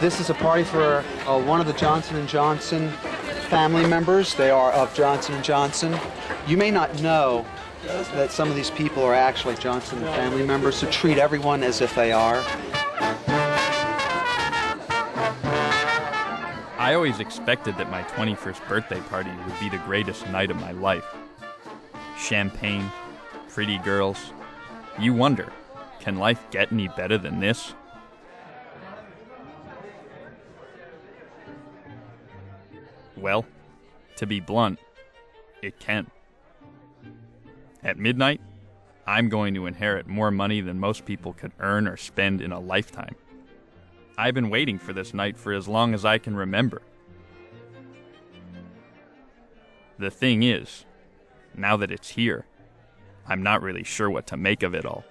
This is a party for one of the Johnson & Johnson family members. They are of Johnson & Johnson. You may not know that some of these people are actually Johnson family members, so treat everyone as if they are. I always expected that my 21st birthday party would be the greatest night of my life. Champagne, pretty girls. You wonder, can life get any better than this? Well, to be blunt, it can. At midnight, I'm going to inherit more money than most people could earn or spend in a lifetime. I've been waiting for this night for as long as I can remember. The thing is, now that it's here, I'm not really sure what to make of it all.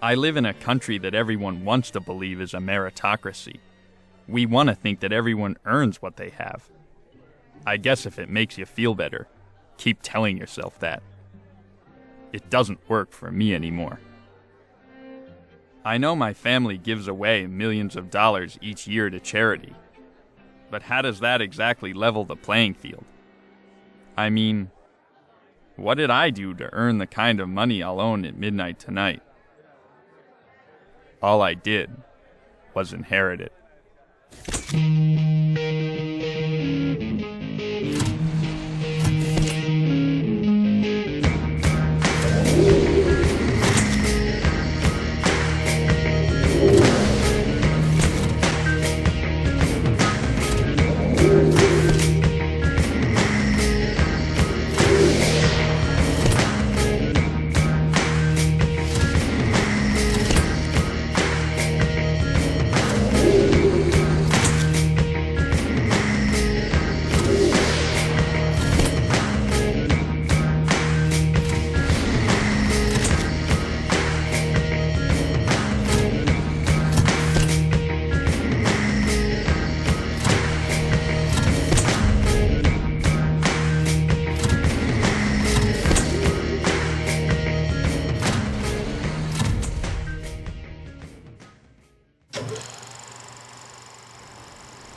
I live in a country that everyone wants to believe is a meritocracy. We want to think that everyone earns what they have. I guess if it makes you feel better, keep telling yourself that. It doesn't work for me anymore. I know my family gives away millions of dollars each year to charity, but how does that exactly level the playing field? I mean, what did I do to earn the kind of money I'll own at midnight tonight? All I did was inherit it.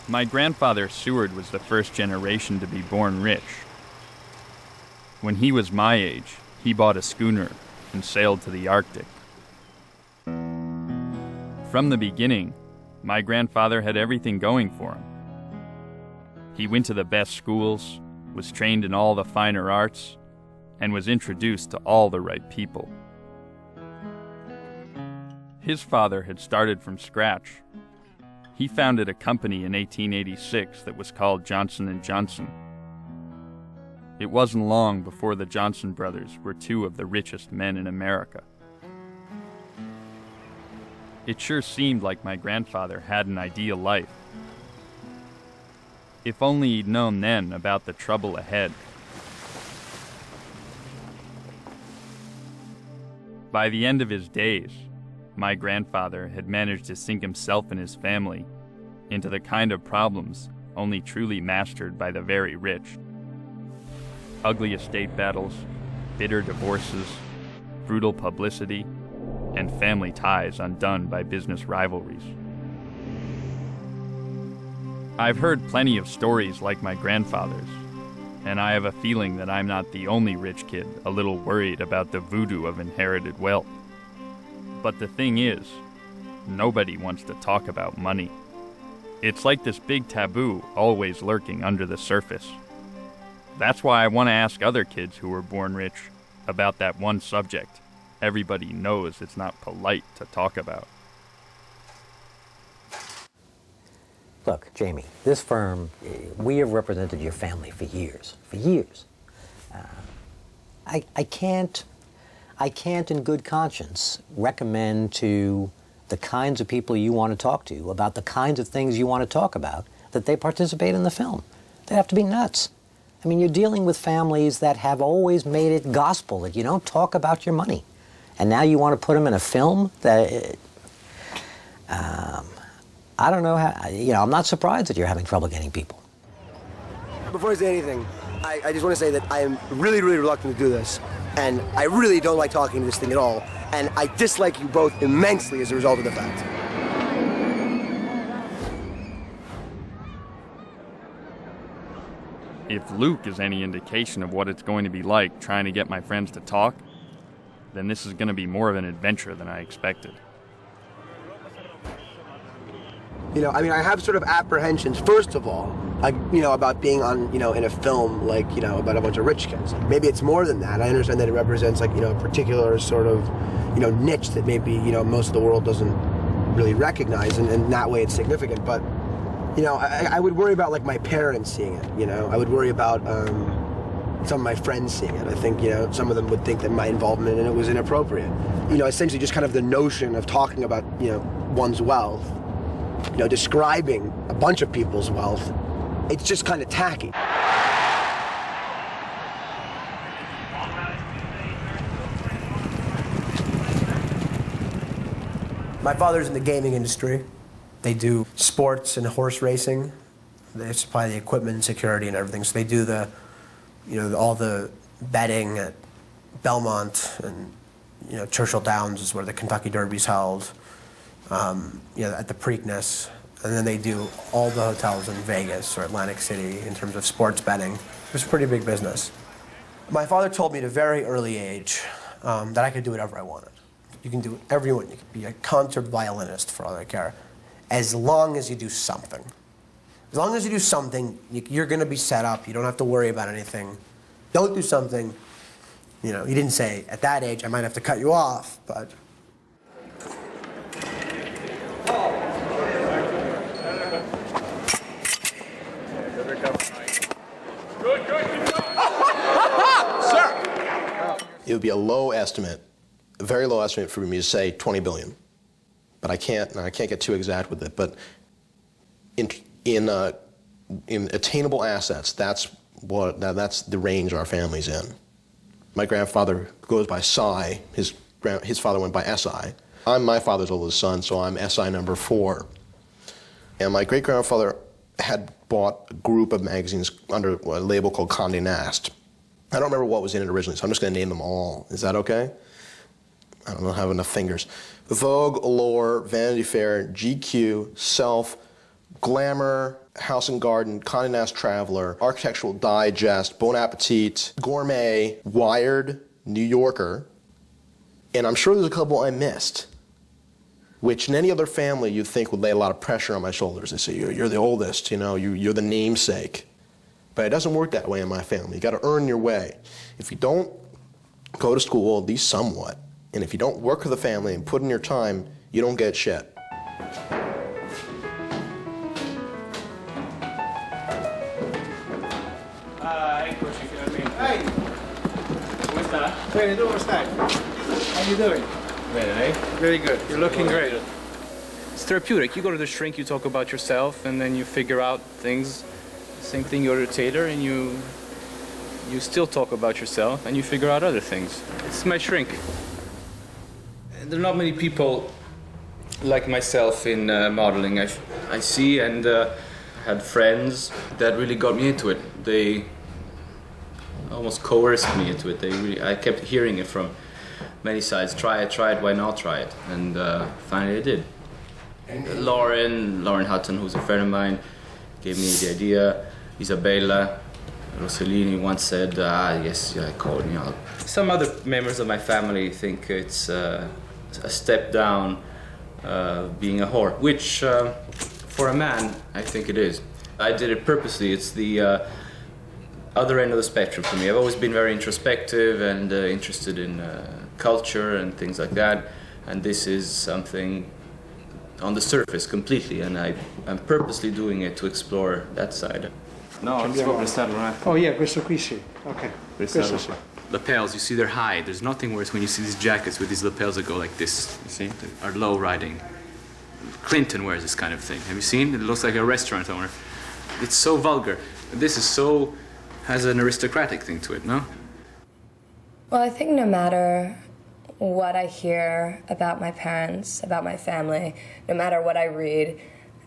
My grandfather Seward was the first generation to be born rich. When he was my age, he bought a schooner and sailed to the Arctic. From the beginning, my grandfather had everything going for him. He went to the best schools, was trained in all the finer arts, and was introduced to all the right people. His father had started from scratch. He founded a company in 1886 that was called Johnson & Johnson. It wasn't long before the Johnson brothers were two of the richest men in America. It sure seemed like my grandfather had an ideal life. If only he'd known then about the trouble ahead. By the end of his days, my grandfather had managed to sink himself and his family into the kind of problems only truly mastered by the very rich. Ugly estate battles, bitter divorces, brutal publicity, and family ties undone by business rivalries. I've heard plenty of stories like my grandfather's, and I have a feeling that I'm not the only rich kid a little worried about the voodoo of inherited wealth. But the thing is, nobody wants to talk about money. It's like this big taboo always lurking under the surface. That's why I want to ask other kids who were born rich about that one subject everybody knows it's not polite to talk about. Look, Jamie, this firm, we have represented your family for years. For years. I can't in good conscience recommend to the kinds of people you want to talk to about the kinds of things you want to talk about that they participate in the film. They have to be nuts. I mean, you're dealing with families that have always made it gospel that you don't talk about your money. And now you want to put them in a film that, I don't know how, I'm not surprised that you're having trouble getting people. Before I say anything, I just want to say that I am really, really reluctant to do this. And I really don't like talking to this thing at all. And I dislike you both immensely as a result of the fact. If Luke is any indication of what it's going to be like trying to get my friends to talk, then this is going to be more of an adventure than I expected. I have sort of apprehensions, first of all, about being on, in a film, about a bunch of rich kids. Maybe it's more than that. I understand that it represents, a particular sort of, niche that maybe, most of the world doesn't really recognize, and in that way it's significant. But, I would worry about, my parents seeing it, I would worry about some of my friends seeing it. I think, some of them would think that my involvement in it was inappropriate. Essentially just kind of the notion of talking about, one's wealth, describing a bunch of people's wealth, it's just kind of tacky. My father's in the gaming industry. They do sports and horse racing. They supply the equipment and security and everything. So they do all the betting at Belmont and, Churchill Downs is where the Kentucky Derby's held. At the Preakness, and then they do all the hotels in Vegas or Atlantic City in terms of sports betting. It's a pretty big business. My father told me at a very early age that I could do whatever I wanted. You can do whatever you want. You could be a concert violinist for all I care, as long as you do something. As long as you do something, you're going to be set up. You don't have to worry about anything. Don't do something. He didn't say at that age I might have to cut you off, but. It would be a low estimate, a very low estimate for me to say 20 billion. But I can't get too exact with it. But in attainable assets, that's the range our family's in. My grandfather goes by Psy. His father went by SI. I'm my father's oldest son, so I'm SI number 4. And my great-grandfather had bought a group of magazines under a label called Condé Nast. I don't remember what was in it originally, so I'm just going to name them all. Is that okay? I don't have enough fingers. Vogue, Allure, Vanity Fair, GQ, Self, Glamour, House and Garden, Condé Nast Traveler, Architectural Digest, Bon Appetit, Gourmet, Wired, New Yorker, and I'm sure there's a couple I missed, which in any other family you'd think would lay a lot of pressure on my shoulders. They say, you're the oldest, you're the namesake. But it doesn't work that way in my family. You got to earn your way. If you don't go to school, at least somewhat, and if you don't work for the family and put in your time, you don't get shit. Hey! Come sta? Bene, tu come stai? How you doing? Bene, eh? Very good. You're looking great. It's therapeutic. You go to the shrink, you talk about yourself, and then you figure out things. Same thing, you go to the tailor, and you still talk about yourself, and you figure out other things. It's my shrink. There are not many people like myself in modeling. I see, and had friends that really got me into it. They almost coerced me into it. I kept hearing it from many sides. Try it, why not try it? And finally I did. Lauren Hutton, who's a friend of mine, gave me the idea. Isabella Rossellini once said, yes, I called, Some other members of my family think it's a step down being a whore, which for a man, I think it is. I did it purposely. It's the other end of the spectrum for me. I've always been very introspective and interested in culture and things like that, and this is something on the surface completely, and I'm purposely doing it to explore that side. No, non si può prestarlo un attimo. Oh yeah, questo qui sì. Ok. Questo sì. Lapels, you see they're high. There's nothing worse when you see these jackets with these lapels that go like this, you see? They are low riding. Clinton wears this kind of thing. Have you seen? It looks like a restaurant owner. It's so vulgar. This is has an aristocratic thing to it, no? Well, I think no matter what I hear about my parents, about my family, no matter what I read,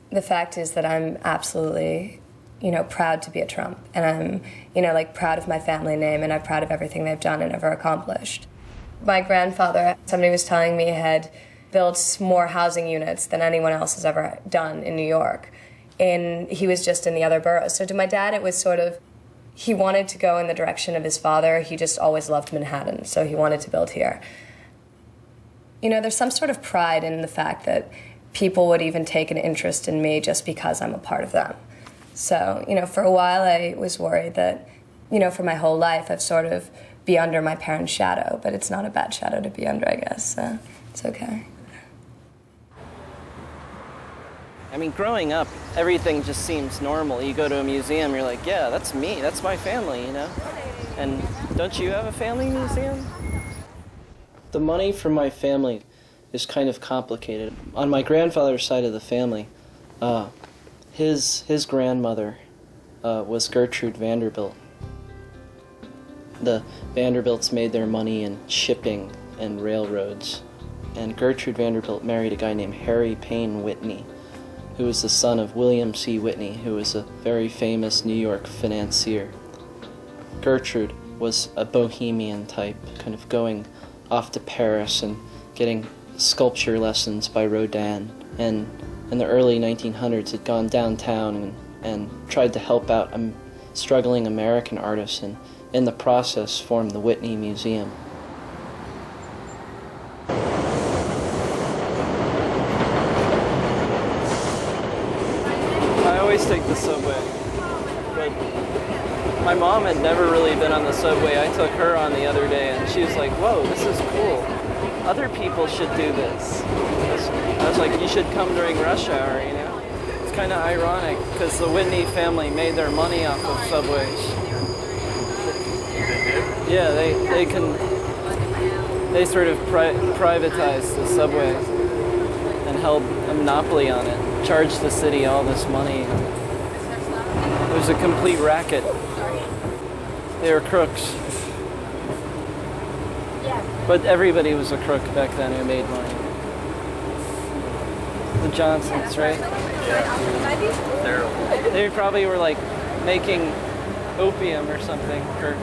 the fact is that I'm absolutely, proud to be a Trump. And I'm, proud of my family name, and I'm proud of everything they've done and ever accomplished. My grandfather, somebody was telling me, had built more housing units than anyone else has ever done in New York. And he was just in the other boroughs. So to my dad, it was sort of, he wanted to go in the direction of his father. He just always loved Manhattan, so he wanted to build here. You know, there's some sort of pride in the fact that people would even take an interest in me just because I'm a part of them. So, you know, for a while I was worried that, you know, for my whole life I've sort of be under my parents' shadow, but it's not a bad shadow to be under, I guess, so it's okay. I mean, growing up, everything just seems normal. You go to a museum, you're like, yeah, that's me, that's my family, you know? And don't you have a family museum? The money from my family is kind of complicated. On my grandfather's side of the family, his grandmother was Gertrude Vanderbilt. The Vanderbilts made their money in shipping and railroads. And Gertrude Vanderbilt married a guy named Harry Payne Whitney, who was the son of William C. Whitney, who was a very famous New York financier. Gertrude was a bohemian type, kind of going off to Paris and getting sculpture lessons by Rodin, and in the early 1900s had gone downtown and tried to help out struggling American artists, and in the process formed the Whitney Museum. I always take the subway, but my mom had never really been on the subway. I took her on the other day and she was like, whoa, this is cool. Other people should do this. I was like, you should come during rush hour, you know? It's kind of ironic because the Whitney family made their money off of subways. Yeah, they sort of privatized the subway and held a monopoly on it, charged the city all this money. It was a complete racket. They were crooks. But everybody was a crook back then who made money. The Johnsons, right? Yeah. Terrible. They probably were like making opium or something for...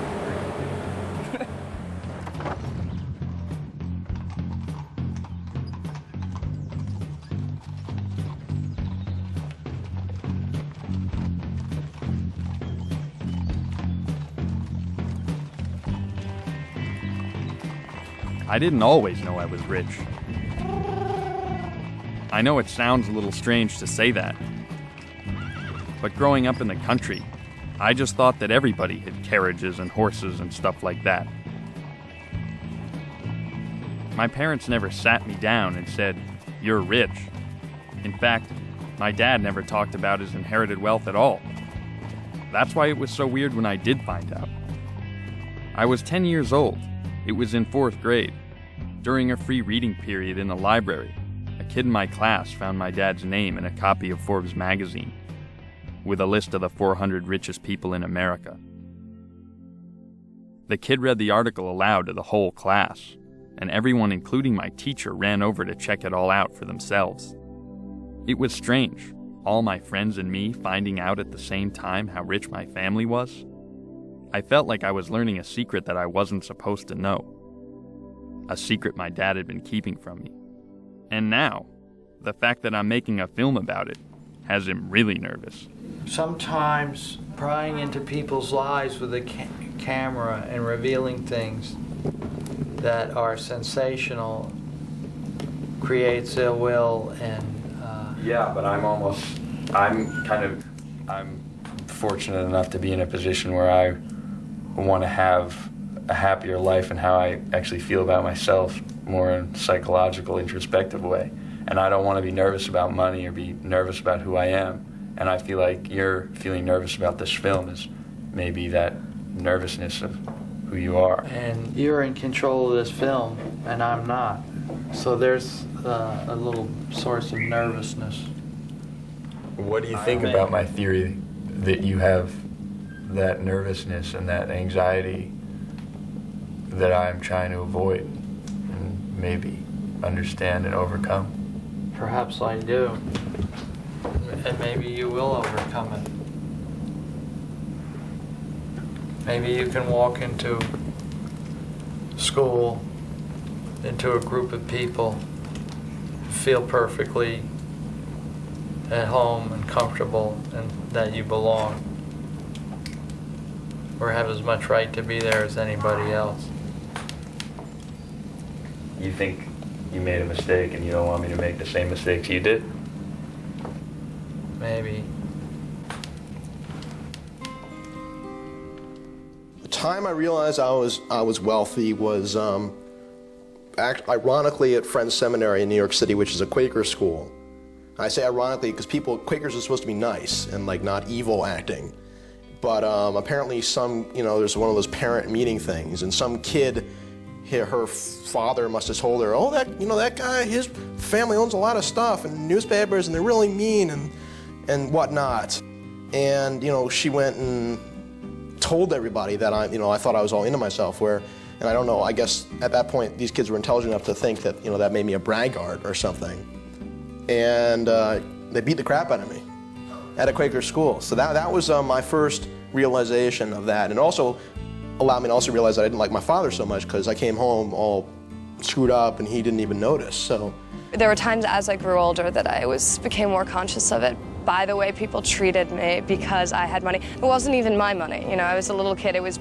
I didn't always know I was rich. I know it sounds a little strange to say that, but growing up in the country, I just thought that everybody had carriages and horses and stuff like that. My parents never sat me down and said, "You're rich." In fact, my dad never talked about his inherited wealth at all. That's why it was so weird when I did find out. I was 10 years old. It was in 4th grade. During a free reading period in the library, a kid in my class found my dad's name in a copy of Forbes magazine, with a list of the 400 richest people in America. The kid read the article aloud to the whole class, and everyone, including my teacher, ran over to check it all out for themselves. It was strange, all my friends and me finding out at the same time how rich my family was. I felt like I was learning a secret that I wasn't supposed to know. A secret my dad had been keeping from me. And now, the fact that I'm making a film about it has him really nervous. Sometimes prying into people's lives with a camera and revealing things that are sensational creates ill will and... Yeah, but I'm fortunate enough to be in a position where I want to have a happier life and how I actually feel about myself more in a psychological, introspective way. And I don't want to be nervous about money or be nervous about who I am. And I feel like you're feeling nervous about this film is maybe that nervousness of who you are. And you're in control of this film, and I'm not. So there's a little source of nervousness. What do you think about my theory that you have that nervousness and that anxiety that I'm trying to avoid and maybe understand and overcome? Perhaps I do. And maybe you will overcome it. Maybe you can walk into school, into a group of people, feel perfectly at home and comfortable and that you belong. or have as much right to be there as anybody else. You think you made a mistake and you don't want me to make the same mistakes you did? Maybe. The time I realized I was wealthy was ironically at Friends Seminary in New York City, which is a Quaker school. I say ironically because Quakers are supposed to be nice and like not evil acting. But apparently there's one of those parent meeting things, and some kid, her father must have told her, oh, that guy, his family owns a lot of stuff and newspapers, and they're really mean and whatnot. And she went and told everybody that I thought I was all into myself. And I don't know, I guess at that point these kids were intelligent enough to think that that made me a braggart or something. And they beat the crap out of me at a Quaker school. So that was my first realization of that, and also allowed me to also realize that I didn't like my father so much because I came home all screwed up and he didn't even notice. So there were times as I grew older that I became more conscious of it by the way people treated me because I had money. It wasn't even my money, I was a little kid. It was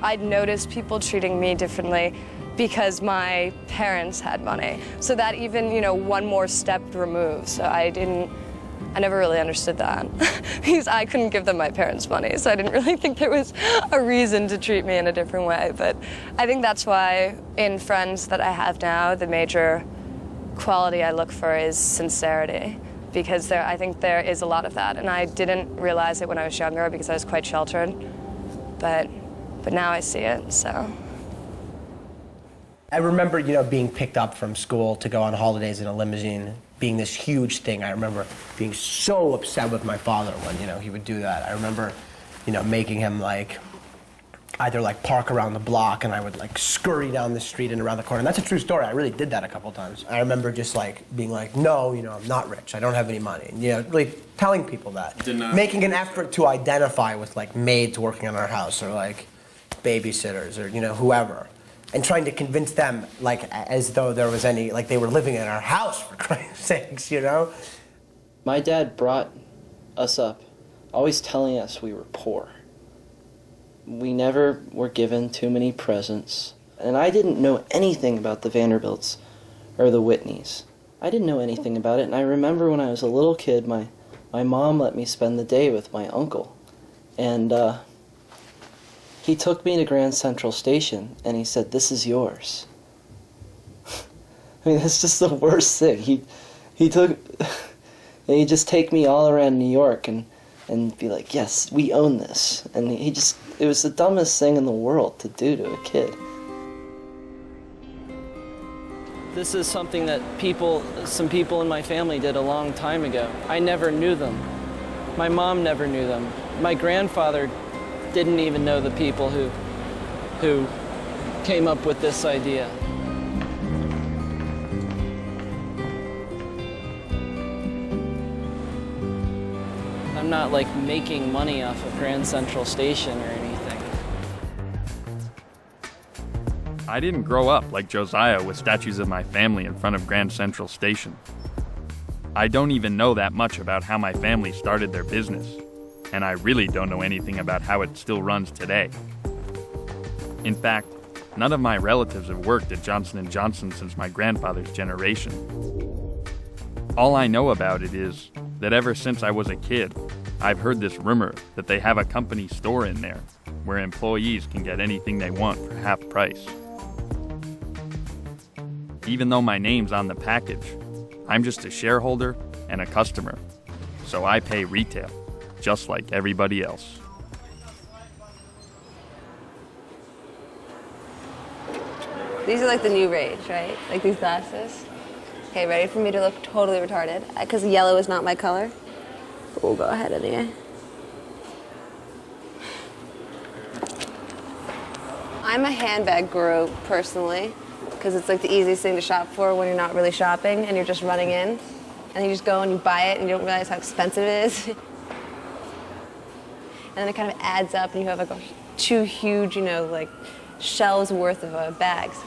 I'd noticed people treating me differently because my parents had money. So that even, one more step removed. So I never really understood that because I couldn't give them my parents' money. So I didn't really think there was a reason to treat me in a different way. But I think that's why in friends that I have now, the major quality I look for is sincerity, because I think there is a lot of that. And I didn't realize it when I was younger because I was quite sheltered. But now I see it, so. I remember, being picked up from school to go on holidays in a limousine being this huge thing. I remember being so upset with my father when, he would do that. I remember, making him either park around the block, and I would scurry down the street and around the corner. And that's a true story. I really did that a couple times. I remember just being no, I'm not rich. I don't have any money. And, really telling people that. Making an effort to identify with maids working in our house or babysitters or, whoever. And trying to convince them, as though there was any, they were living in our house, for Christ's sakes, My dad brought us up, always telling us we were poor. We never were given too many presents. And I didn't know anything about the Vanderbilts or the Whitneys. I didn't know anything about it. And I remember when I was a little kid, my mom let me spend the day with my uncle. And he took me to Grand Central Station, and he said, "This is yours." I mean, that's just the worst thing. He'd just take me all around New York and be like, "Yes, we own this." And it was the dumbest thing in the world to do to a kid. This is something that some people in my family did a long time ago. I never knew them. My mom never knew them. My grandfather didn't even know the people who came up with this idea. I'm not making money off of Grand Central Station or anything. I didn't grow up like Josiah with statues of my family in front of Grand Central Station. I don't even know that much about how my family started their business. And I really don't know anything about how it still runs today. In fact, none of my relatives have worked at Johnson & Johnson since my grandfather's generation. All I know about it is that ever since I was a kid, I've heard this rumor that they have a company store in there where employees can get anything they want for half price. Even though my name's on the package, I'm just a shareholder and a customer, so I pay retail, just like everybody else. These are the new rage, right? These glasses. Okay, ready for me to look totally retarded? Because yellow is not my color. But we'll go ahead anyway. I'm a handbag guru, personally, because it's the easiest thing to shop for when you're not really shopping and you're just running in. And you just go and you buy it and you don't realize how expensive it is. And then it kind of adds up and you have two huge, shelves worth of bags.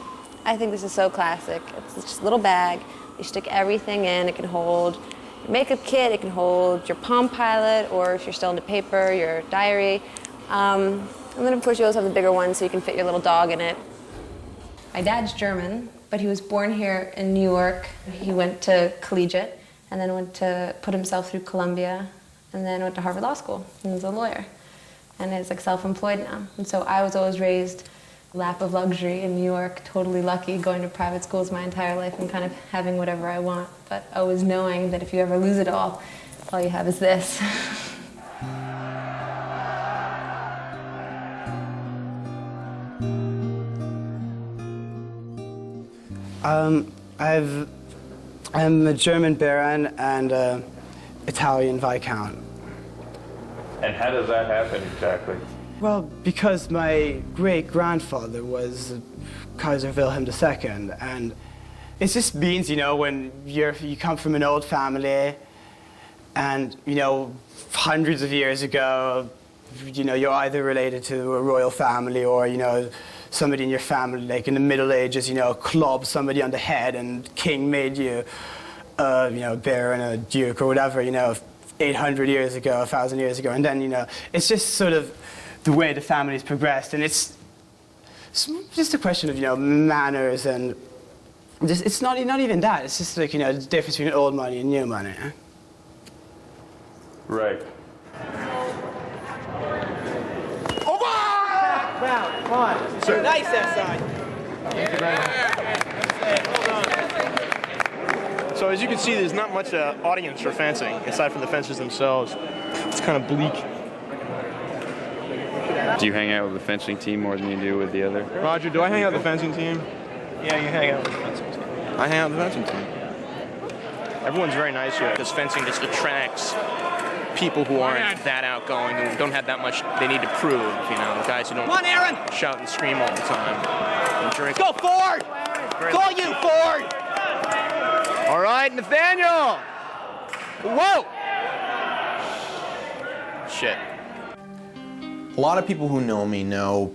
I think this is so classic. It's just a little bag. You stick everything in. It can hold your makeup kit. It can hold your Palm Pilot, or if you're still into paper, your diary. And then of course you also have the bigger one so you can fit your little dog in it. My dad's German, but he was born here in New York. He went to collegiate and then went to put himself through Columbia and then went to Harvard Law School and was a lawyer. And is like self-employed now. And so I was always raised lap of luxury in New York, totally lucky, going to private schools my entire life and kind of having whatever I want, but always knowing that if you ever lose it all you have is this. I'm a German baron and an Italian viscount. And how does that happen exactly? Well, because my great-grandfather was Kaiser Wilhelm II, and it just means, you know, when you come from an old family, and, you know, hundreds of years ago, you know, you're either related to a royal family or, you know, somebody in your family, like in the Middle Ages, you know, clubbed somebody on the head and king made you, you know, baron, a duke or whatever, you know, 800 years ago, 1,000 years ago. And then, you know, it's just sort of the way the family's progressed. And it's just a question of, you know, manners and just, it's not even that. It's just like, you know, the difference between old money and new money. Right. Wow, come on. Sir. Nice that side. So as you can see, there's not much audience for fencing, aside from the fencers themselves. It's kind of bleak. Do you hang out with the fencing team more than you do with the other? Roger, do I hang out with the fencing team? Yeah, you hang out with the fencing team. I hang out with the fencing team. Everyone's very nice here, because fencing just attracts people who aren't that outgoing, who don't have that much they need to prove, you know, guys who don't shout and scream all the time. And drink. Go, Ford! Call you, Ford! All right, Nathaniel! Whoa! Shit. A lot of people who know me know,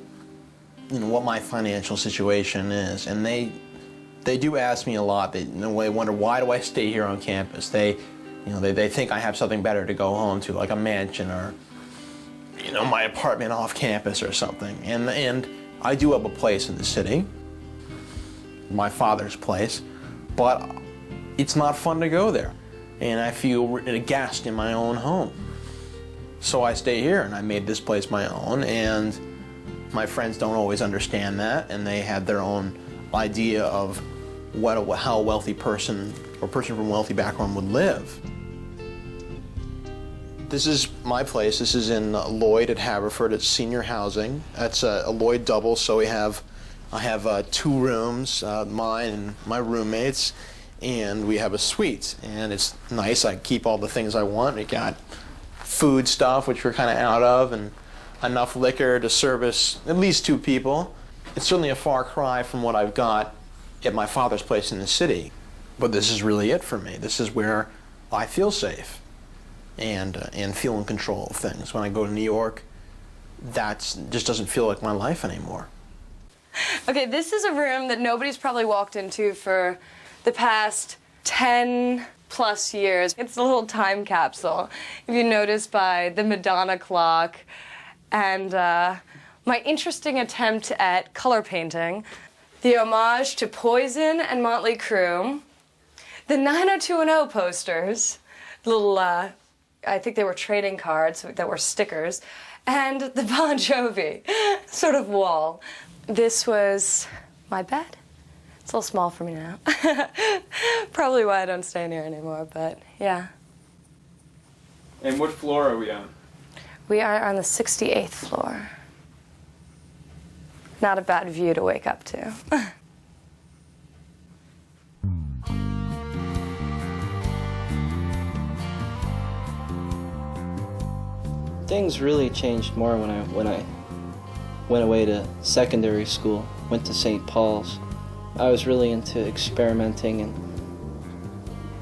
you know, what my financial situation is, and they do ask me a lot. They wonder, why do I stay here on campus? They think I have something better to go home to, like a mansion or, you know, my apartment off campus or something. And I do have a place in the city, my father's place, but it's not fun to go there. And I feel a guest in my own home. So I stay here, and I made this place my own, and my friends don't always understand that, and they have their own idea of how a wealthy person or person from a wealthy background would live. This is my place. This is in Lloyd at Haverford. It's senior housing. That's a Lloyd double, so I have 2 rooms, mine and my roommates, and we have a suite. And it's nice. I keep all the things I want. We got food stuff, which we're kind of out of, and enough liquor to service at least 2 people. It's certainly a far cry from what I've got at my father's place in the city. But this is really it for me. This is where I feel safe and feel in control of things. When I go to New York, that just doesn't feel like my life anymore. Okay, this is a room that nobody's probably walked into for the past 10 plus years. It's a little time capsule, if you notice by the Madonna clock and my interesting attempt at color painting, the homage to Poison and Motley Crue, the 90210 posters, little, I think they were trading cards that were stickers, and the Bon Jovi sort of wall. This was my bed. It's a little small for me now. Probably why I don't stay in here anymore, but yeah. And what floor are we on? We are on the 68th floor. Not a bad view to wake up to. Things really changed more when I went away to secondary school, went to St. Paul's. I was really into experimenting and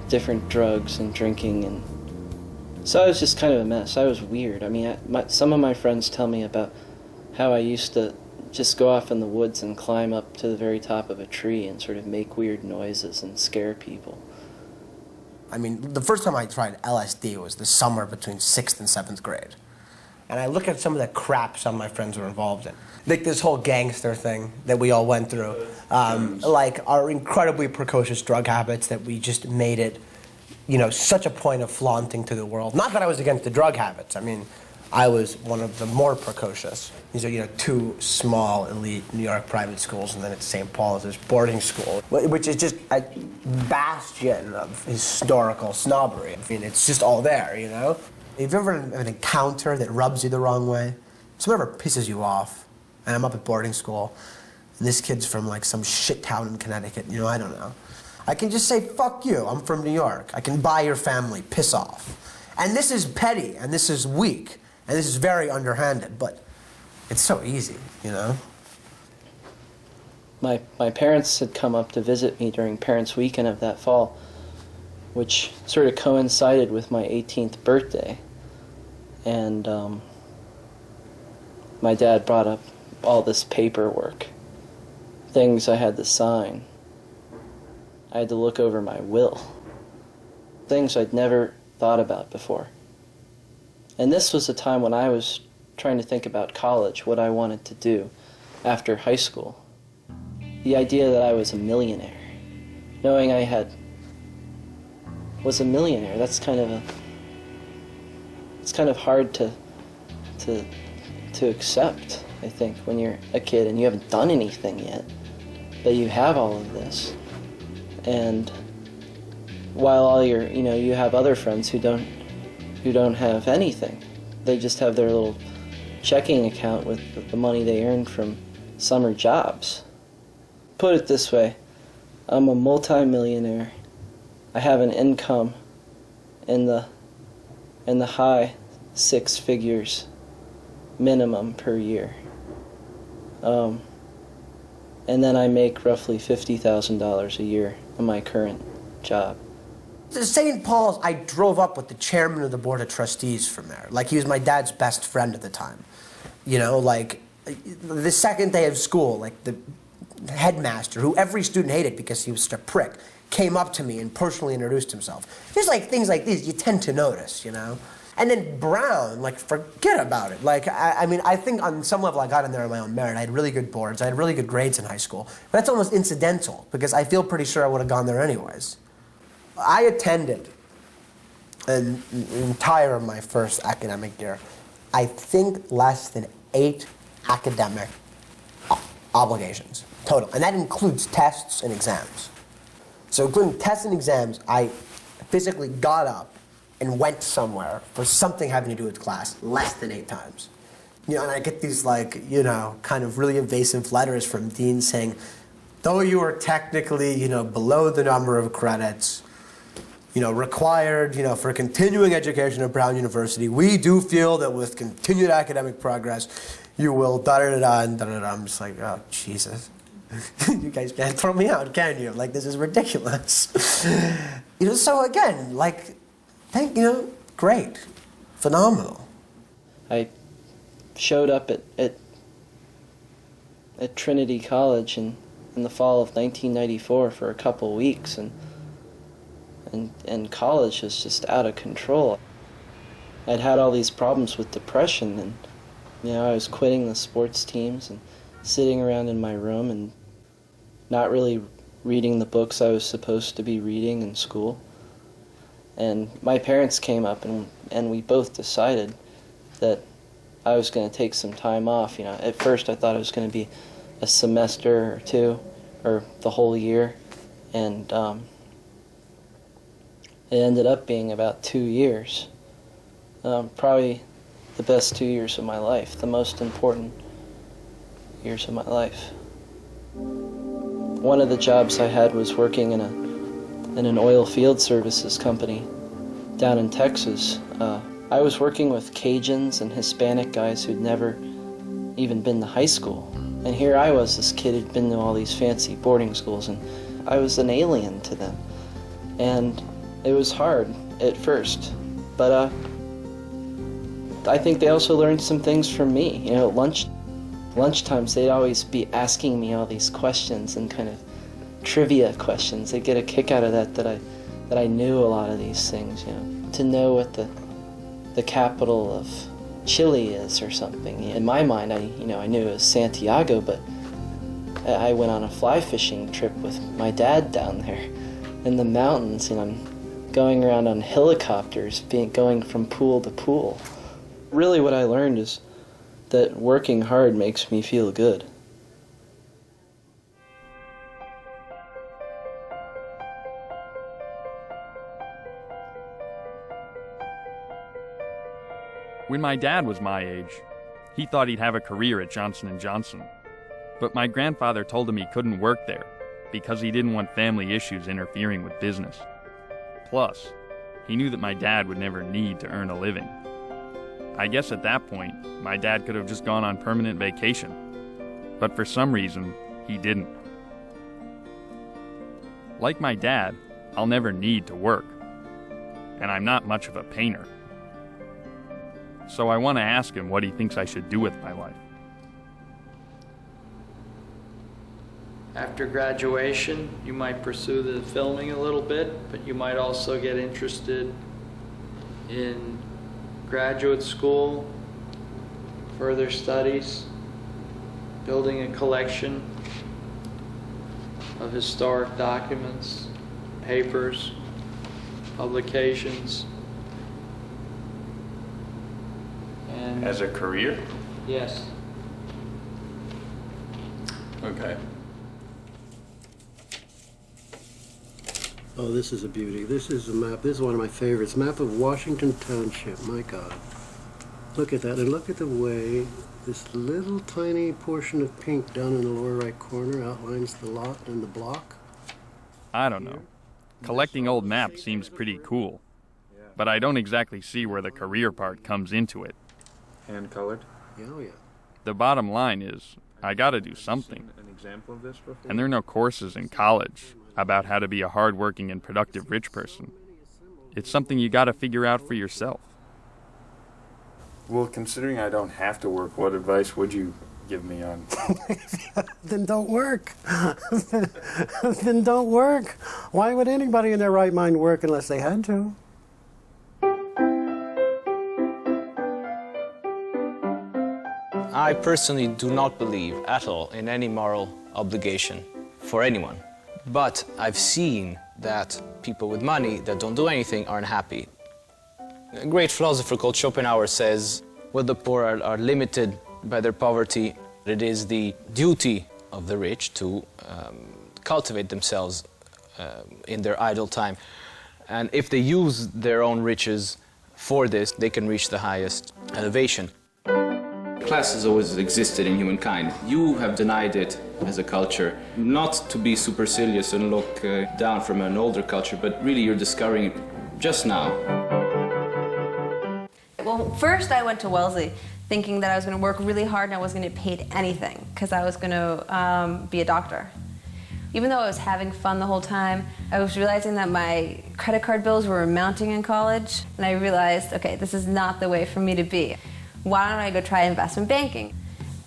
different drugs and drinking, and so I was just kind of a mess. I was weird. I mean, some of my friends tell me about how I used to just go off in the woods and climb up to the very top of a tree and sort of make weird noises and scare people. I mean, the first time I tried LSD was the summer between 6th and 7th grade. and I look at some of the crap some of my friends were involved in. Like this whole gangster thing that we all went through. Like our incredibly precocious drug habits that we just made it, you know, such a point of flaunting to the world. Not that I was against the drug habits. I mean, I was one of the more precocious. These are, you know, 2 small, elite New York private schools, and then at St. Paul's, this boarding school, which is just a bastion of historical snobbery. I mean, it's just all there, you know? If you ever have an encounter that rubs you the wrong way, someone ever pisses you off, and I'm up at boarding school, and this kid's from, like, some shit town in Connecticut, you know, I don't know. I can just say, fuck you, I'm from New York. I can buy your family, piss off. And this is petty, and this is weak. And this is very underhanded, but it's so easy, you know? My parents had come up to visit me during Parents' Weekend of that fall, which sort of coincided with my 18th birthday. And my dad brought up all this paperwork, things I had to sign. I had to look over my will, things I'd never thought about before. And this was a time when I was trying to think about college, what I wanted to do after high school. The idea that I was a millionaire, knowing I was a millionaire, it's kind of hard to accept, I think, when you're a kid and you haven't done anything yet, that you have all of this. And while all your, you know, you have other friends who don't have anything. They just have their little checking account with the money they earned from summer jobs. Put it this way, I'm a multi-millionaire. I have an income in the high 6 figures minimum per year. And then I make roughly $50,000 a year in my current job. St. Paul's, I drove up with the chairman of the board of trustees from there. Like, he was my dad's best friend at the time. You know, like, the second day of school, like, the headmaster, who every student hated because he was such a prick, came up to me and personally introduced himself. Just like things like these you tend to notice, you know? And then Brown, like, forget about it. Like, I mean, I think on some level I got in there on my own merit. I had really good boards. I had really good grades in high school. But that's almost incidental, because I feel pretty sure I would have gone there anyways. I attended an entire of my first academic year, I think less than 8 academic obligations total. And that includes tests and exams. So including tests and exams, I physically got up and went somewhere for something having to do with class less than 8 times. You know, and I get these, like, you know, kind of really evasive letters from deans saying, though you are technically, you know, below the number of credits, you know, required, you know, for continuing education at Brown University, we do feel that with continued academic progress, you will da-da-da-da and da-da-da. I'm just like, oh, Jesus. You guys can't throw me out, can you? Like, this is ridiculous. You know, so again, like, you know, great, phenomenal. I showed up at Trinity College in the fall of 1994 for a couple weeks, and college was just out of control. I'd had all these problems with depression, and, you know, I was quitting the sports teams and sitting around in my room and not really reading the books I was supposed to be reading in school. And my parents came up, and we both decided that I was going to take some time off. You know, at first I thought it was going to be a semester or 2, or the whole year, and it ended up being about 2 years. Probably the best 2 years of my life, the most important years of my life. One of the jobs I had was working in an oil field services company down in Texas. I was working with Cajuns and Hispanic guys who'd never even been to high school. And here I was, this kid who'd been to all these fancy boarding schools, and I was an alien to them. And it was hard at first, but I think they also learned some things from me. You know, lunchtimes they'd always be asking me all these questions and kind of trivia questions. They'd get a kick out of that I knew a lot of these things. You know, to know what the capital Chile is or something. In my mind, I knew it was Santiago, but I went on a fly fishing trip with my dad down there in the mountains, and I'm going around on helicopters, going from pool to pool. Really what I learned is that working hard makes me feel good. When my dad was my age, he thought he'd have a career at Johnson & Johnson. But my grandfather told him he couldn't work there because he didn't want family issues interfering with business. Plus, he knew that my dad would never need to earn a living. I guess at that point, my dad could have just gone on permanent vacation. But for some reason, he didn't. Like my dad, I'll never need to work. And I'm not much of a painter. So I want to ask him what he thinks I should do with my life. After graduation, you might pursue the filming a little bit, but you might also get interested in graduate school, further studies, building a collection of historic documents, papers, publications. And As a career? yes. Okay. Oh, this is a beauty. This is a map. This is one of my favorites. Map of Washington Township. My God. Look at that. And look at the way this little tiny portion of pink down in the lower right corner outlines the lot and the block. I don't know. Collecting old maps seems pretty cool. But I don't exactly see where the career part comes into it. Hand-colored? Yeah, oh yeah. The bottom line is, I gotta do something. An example of this before? And there are no courses in college about how to be a hard-working and productive rich person. It's something you gotta figure out for yourself. Well, considering I don't have to work, what advice would you give me on? Then don't work. Then don't work. Why would anybody in their right mind work unless they had to? I personally do not believe at all in any moral obligation for anyone. But I've seen that people with money that don't do anything aren't happy. A great philosopher called Schopenhauer says, well, the poor are limited by their poverty. It is the duty of the rich to cultivate themselves in their idle time. And if they use their own riches for this, they can reach the highest elevation. Class has always existed in humankind. You have denied it as a culture, not to be supercilious and look down from an older culture, but really you're discovering it just now. Well, first I went to Wellesley thinking that I was going to work really hard and I wasn't going to get paid anything because I was going to be a doctor. Even though I was having fun the whole time, I was realizing that my credit card bills were mounting in college, and I realized, okay, this is not the way for me to be. Why don't I go try investment banking?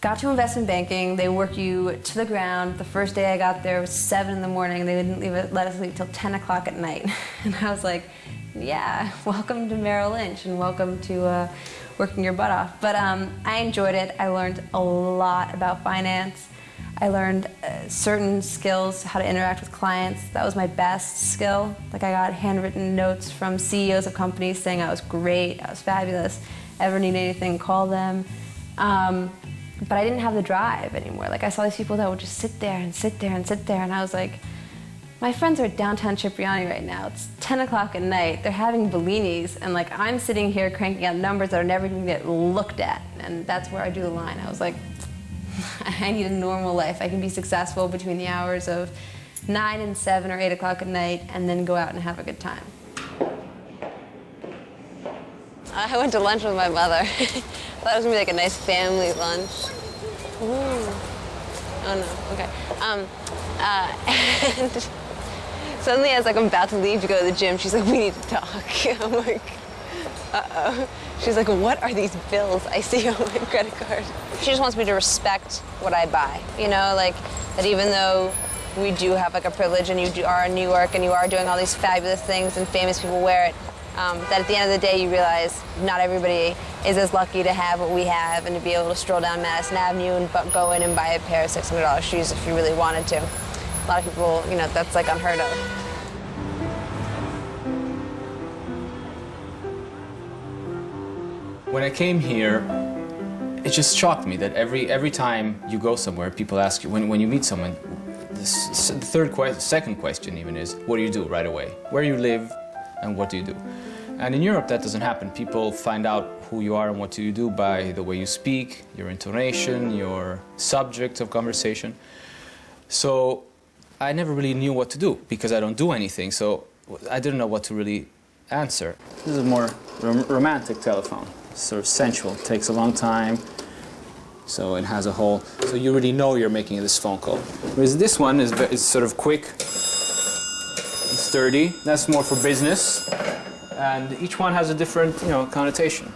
Got to investment banking, they work you to the ground. The first day I got there was 7 in the morning. They didn't let us leave till 10 o'clock at night. And I was like, yeah, welcome to Merrill Lynch and welcome to working your butt off. But I enjoyed it. I learned a lot about finance. I learned certain skills, how to interact with clients. That was my best skill. Like I got handwritten notes from CEOs of companies saying I was great, I was fabulous. Ever need anything, call them. But I didn't have the drive anymore. Like I saw these people that would just sit there and sit there and sit there, and I was like, my friends are at downtown Cipriani right now. It's 10 o'clock at night. They're having Bellinis, and like I'm sitting here cranking out numbers that are never even get looked at. And that's where I drew the line. I was like, I need a normal life. I can be successful between the hours of 9 and 7 or 8 o'clock at night, and then go out and have a good time. I went to lunch with my mother. Thought it was gonna be like a nice family lunch. Ooh. Oh no, okay. And suddenly as like I'm about to leave to go to the gym, she's like, we need to talk. I'm like, uh-oh. She's like, what are these bills I see on my credit card? She just wants me to respect what I buy. You know, like that even though we do have like a privilege and are in New York and you are doing all these fabulous things and famous people wear it, that at the end of the day you realize not everybody is as lucky to have what we have and to be able to stroll down Madison Avenue and go in and buy a pair of $600 shoes if you really wanted to. A lot of people, you know, that's like unheard of. When I came here, it just shocked me that every time you go somewhere, people ask you, when you meet someone, the second question even is, what do you do right away? Where you live and what do you do? And in Europe that doesn't happen. People find out who you are and what do you do by the way you speak, your intonation, your subject of conversation. So I never really knew what to do because I don't do anything, so I didn't know what to really answer. This is a more romantic telephone, sort of sensual, it takes a long time. So it has a whole, so you really know you're making this phone call. Whereas this one is sort of quick, and sturdy. That's more for business. And each one has a different, you know, connotation.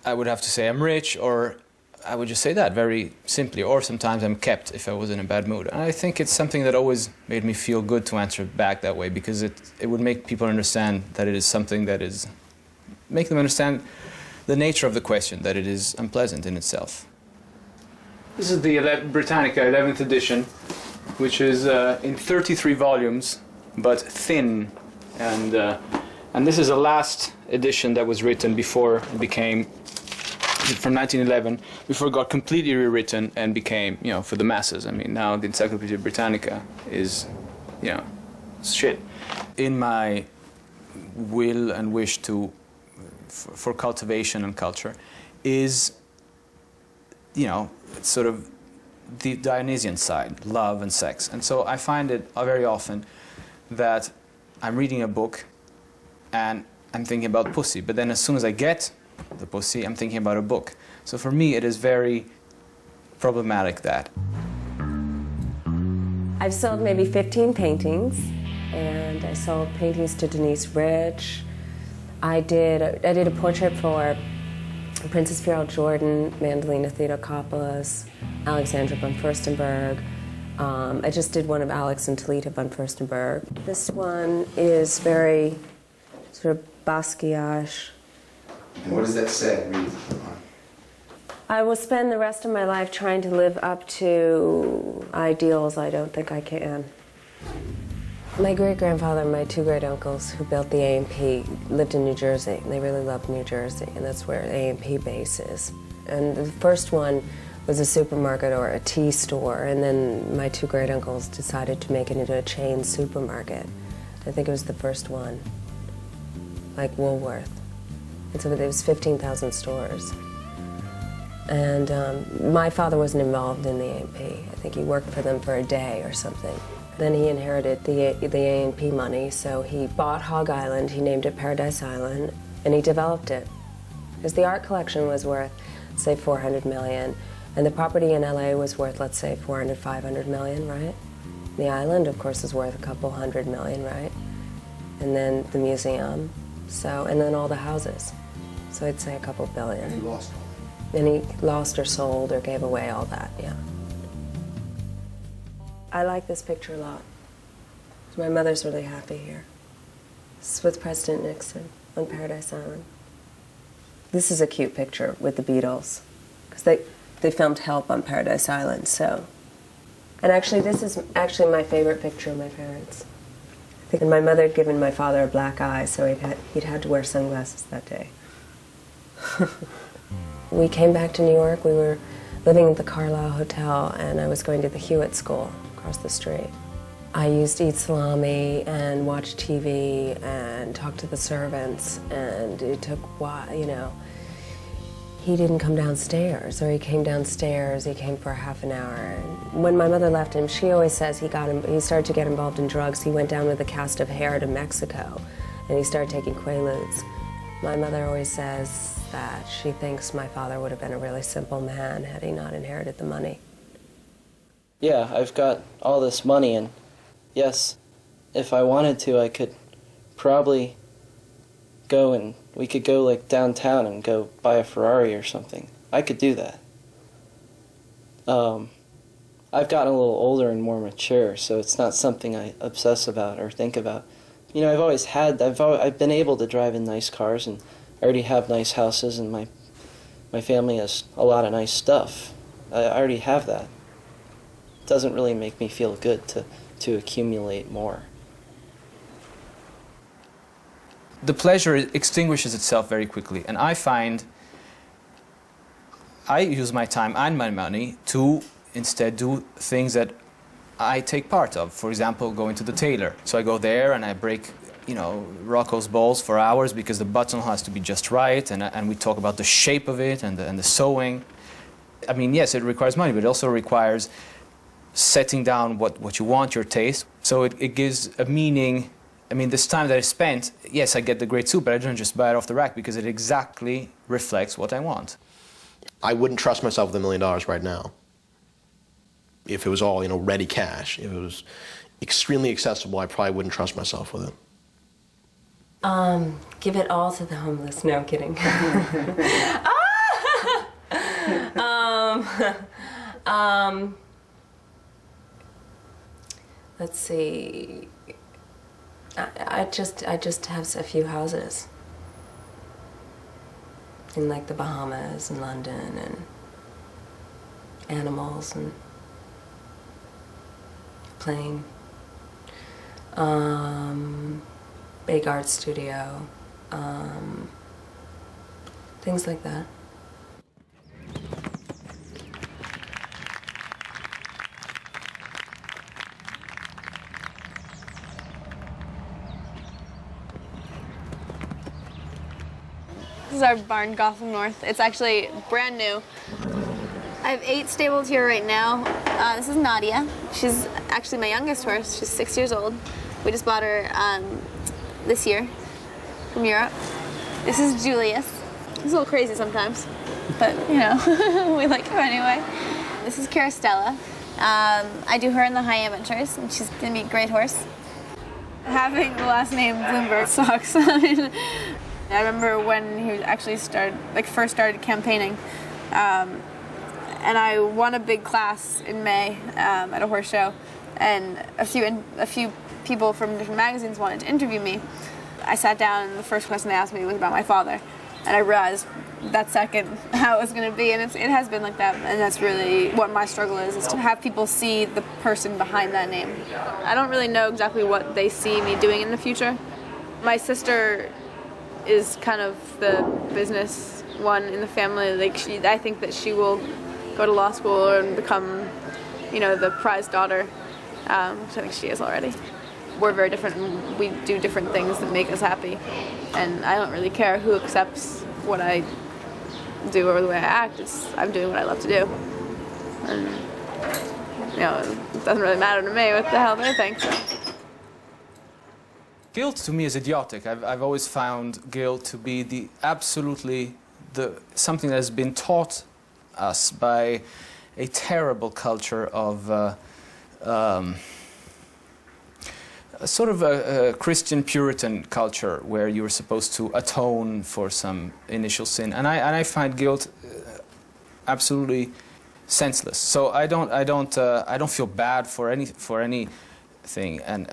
I would have to say I'm rich, or I would just say that very simply. Or sometimes I'm kept if I was in a bad mood. And I think it's something that always made me feel good to answer back that way, because it would make people understand that it is something that is, make them understand the nature of the question, that it is unpleasant in itself. This is the Britannica 11th edition, which is in 33 volumes, but thin. And this is the last edition that was written before it became, from 1911, before it got completely rewritten and became, you know, for the masses. I mean, now the Encyclopedia Britannica is, you know, shit. In my will and wish to, for cultivation and culture, is, you know, sort of the Dionysian side, love and sex. And so I find it very often that I'm reading a book and I'm thinking about pussy, but then as soon as I get the pussy, I'm thinking about a book. So for me, it is very problematic that. I've sold maybe 15 paintings, and I sold paintings to Denise Rich. I did a portrait for Princess Farrell Jordan, Mandolina Theotokopoulos, Alexandra von Furstenberg. I just did one of Alex and Talita von Furstenberg. This one is very sort of Basquiat. And what does that say? I will spend the rest of my life trying to live up to ideals I don't think I can. My great-grandfather and my two great-uncles who built the A&P lived in New Jersey, and they really loved New Jersey, and that's where A&P base is. And the first one was a supermarket or a tea store, and then my two great-uncles decided to make it into a chain supermarket. I think it was the first one, like Woolworth. And so there was 15,000 stores. And my father wasn't involved in the A&P. I think he worked for them for a day or something. Then he inherited the A&P money, so he bought Hog Island, he named it Paradise Island, and he developed it. Because the art collection was worth, say, $400 million, and the property in LA was worth, let's say, $400, $500 million, right? The island, of course, is worth a couple $100 million, right? And then the museum, so, and then all the houses. So I'd say a couple billion. And he lost all that. And he lost or sold or gave away all that, yeah. I like this picture a lot. My mother's really happy here. This is with President Nixon on Paradise Island. This is a cute picture with the Beatles, because they filmed Help on Paradise Island, so. And actually, this is actually my favorite picture of my parents. I think my mother had given my father a black eye, so he'd had to wear sunglasses that day. We came back to New York. We were living at the Carlisle Hotel, and I was going to the Hewitt School across the street. I used to eat salami and watch TV and talk to the servants, and it took a while, you know. He didn't come downstairs, or he came downstairs, he came for half an hour. And when my mother left him, she always says he started to get involved in drugs. He went down with a cast of hair to Mexico, and he started taking Quaaludes. My mother always says that she thinks my father would have been a really simple man had he not inherited the money. Yeah, I've got all this money, and yes, if I wanted to, I could probably go and we could go like downtown and go buy a Ferrari or something. I could do that. I've gotten a little older and more mature, so it's not something I obsess about or think about. You know, I've been able to drive in nice cars, and I already have nice houses, and my family has a lot of nice stuff. I already have that. It doesn't really make me feel good to accumulate more. The pleasure extinguishes itself very quickly, and I find I use my time and my money to instead do things that I take part of. For example, going to the tailor. So I go there and I break, you know, Rocco's balls for hours because the button has to be just right, and we talk about the shape of it and the sewing. I mean, yes, it requires money, but it also requires setting down what you want, your taste. So it gives a meaning. I mean, this time that I spent, yes, I get the great suit, but I don't just buy it off the rack because it exactly reflects what I want. I wouldn't trust myself with $1 million right now. If it was all, you know, ready cash, if it was extremely accessible, I probably wouldn't trust myself with it. Give it all to the homeless. No, I'm kidding. Let's see. I just have a few houses in like the Bahamas and London and animals and plane. Big art studio. Things like that. This is our barn, Gotham North. It's actually brand new. I have 8 stables here right now. This is Nadia. She's actually my youngest horse. She's 6 years old. We just bought her this year from Europe. This is Julius. He's a little crazy sometimes, but you know, we like him anyway. This is Caristella. I do her in the high amateurs, and she's gonna be a great horse. Having the last name Bloomberg sucks. I remember when he actually first started campaigning, and I won a big class in May at a horse show, and a few people from different magazines wanted to interview me. I sat down, and the first question they asked me was about my father, and I realized that second how it was going to be, and it has been like that, and that's really what my struggle is to have people see the person behind that name. I don't really know exactly what they see me doing in the future. My sister is kind of the business one in the family. I think that she will go to law school and become, you know, the prize daughter, which I think she is already. We're very different, and we do different things that make us happy, and I don't really care who accepts what I do or the way I act. I'm doing what I love to do, and you know, it doesn't really matter to me what the hell they think. So. Guilt to me is idiotic. I've always found guilt to be something that has been taught us by a terrible culture of sort of a Christian Puritan culture where you're supposed to atone for some initial sin, and I find guilt absolutely senseless. So I don't feel bad for anything, and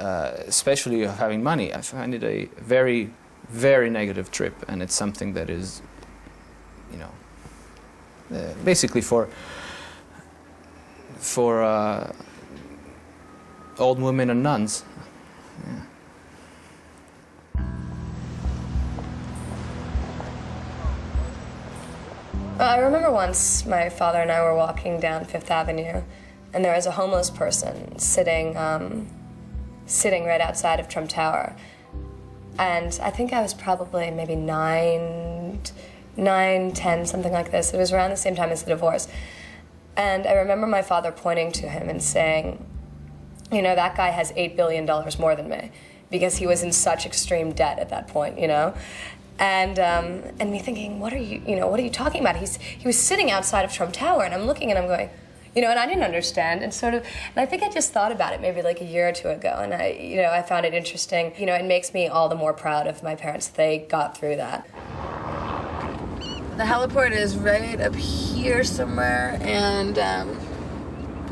especially having money. I find it a very, very negative trip, and it's something that is, you know, basically for old women and nuns. Yeah. I remember once my father and I were walking down Fifth Avenue, and there was a homeless person sitting right outside of Trump Tower. And I think I was probably maybe 9, 10, something like this. It was around the same time as the divorce. And I remember my father pointing to him and saying, you know, that guy has $8 billion more than me, because he was in such extreme debt at that point, you know? And me thinking, what are you talking about? He was sitting outside of Trump Tower, and I'm looking and I'm going, you know, and I didn't understand, and I think I just thought about it maybe like a year or two ago, and I found it interesting. You know, it makes me all the more proud of my parents that they got through that. The heliport is right up here somewhere, and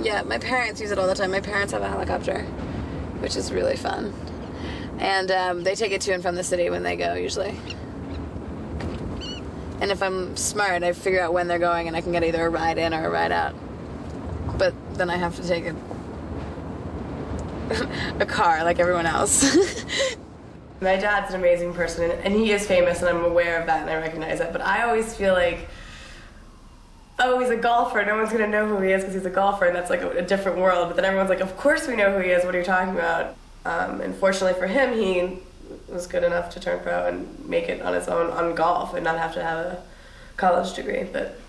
yeah, my parents use it all the time. My parents have a helicopter, which is really fun. And they take it to and from the city when they go, usually. And if I'm smart, I figure out when they're going and I can get either a ride in or a ride out. But then I have to take a car like everyone else. My dad's an amazing person, and he is famous, and I'm aware of that, and I recognize that. But I always feel like, oh, he's a golfer. No one's going to know who he is because he's a golfer, and that's like a different world. But then everyone's like, of course we know who he is. What are you talking about? And fortunately for him, he was good enough to turn pro and make it on his own on golf and not have to have a college degree. But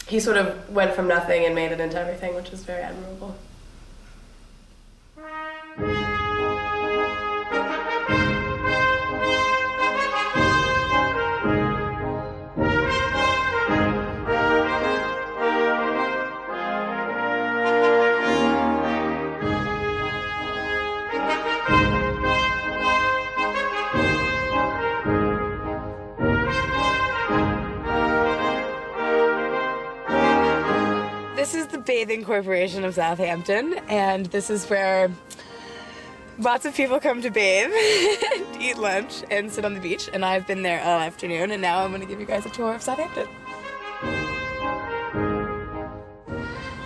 he sort of went from nothing and made it into everything, which is very admirable. This is the Bathing Corporation of Southampton, and this is where lots of people come to bathe, and eat lunch, and sit on the beach. And I've been there all afternoon, and now I'm going to give you guys a tour of Southampton.